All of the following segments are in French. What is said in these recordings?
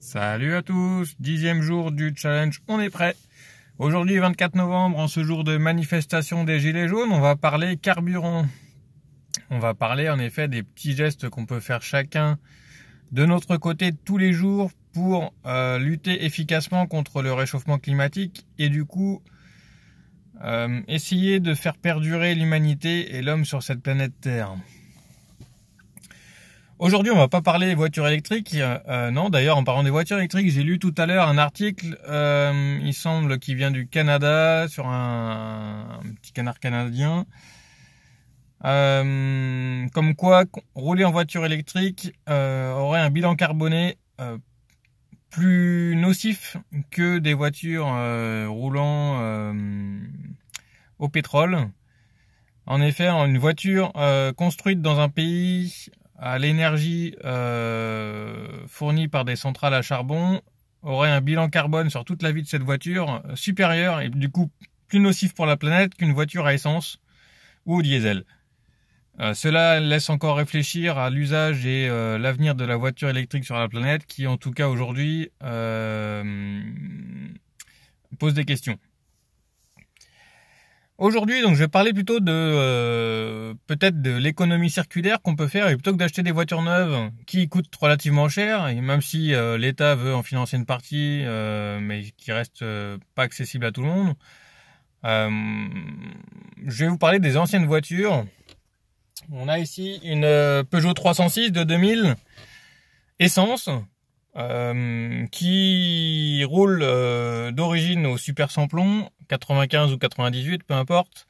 Salut à tous, 10e jour du challenge, on est prêt. Aujourd'hui 24 novembre, en ce jour de manifestation des Gilets jaunes, on va parler carburant. On va parler en effet des petits gestes qu'on peut faire chacun de notre côté tous les jours pour lutter efficacement contre le réchauffement climatique et du coup essayer de faire perdurer l'humanité et l'homme sur cette planète Terre. Aujourd'hui, on va pas parler des voitures électriques. Non, d'ailleurs, en parlant des voitures électriques, j'ai lu tout à l'heure un article, il semble qu'il vient du Canada, sur un petit canard canadien, comme quoi rouler en voiture électrique aurait un bilan carboné plus nocif que des voitures roulant au pétrole. En effet, une voiture construite dans un pays à l'énergie fournie par des centrales à charbon aurait un bilan carbone sur toute la vie de cette voiture supérieur et du coup plus nocif pour la planète qu'une voiture à essence ou au diesel. Cela laisse encore réfléchir à l'usage et l'avenir de la voiture électrique sur la planète qui en tout cas aujourd'hui pose des questions. Aujourd'hui, donc, je vais parler plutôt de peut-être de l'économie circulaire qu'on peut faire et plutôt que d'acheter des voitures neuves qui coûtent relativement cher et même si l'État veut en financer une partie, mais qui reste pas accessible à tout le monde. Je vais vous parler des anciennes voitures. On a ici une Peugeot 306 de 2000 essence qui roule d'origine au super samplon 95 ou 98, peu importe,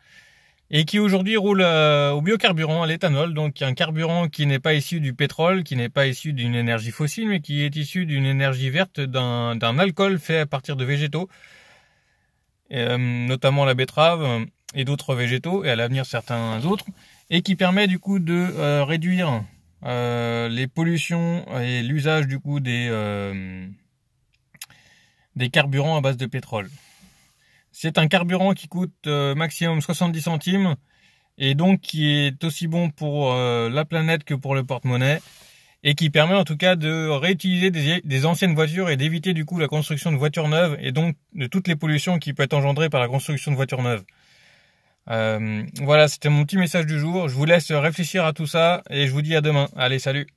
et qui aujourd'hui roule au biocarburant, à l'éthanol, donc un carburant qui n'est pas issu du pétrole, qui n'est pas issu d'une énergie fossile, mais qui est issu d'une énergie verte, d'un alcool fait à partir de végétaux, notamment la betterave et d'autres végétaux, et à l'avenir certains autres, et qui permet du coup de réduire les pollutions et l'usage du coup des carburants à base de pétrole. C'est un carburant qui coûte maximum 70 centimes et donc qui est aussi bon pour la planète que pour le porte-monnaie et qui permet en tout cas de réutiliser des anciennes voitures et d'éviter du coup la construction de voitures neuves et donc de toutes les pollutions qui peuvent être engendrées par la construction de voitures neuves. Voilà, c'était mon petit message du jour. Je vous laisse réfléchir à tout ça et je vous dis à demain. Allez, salut!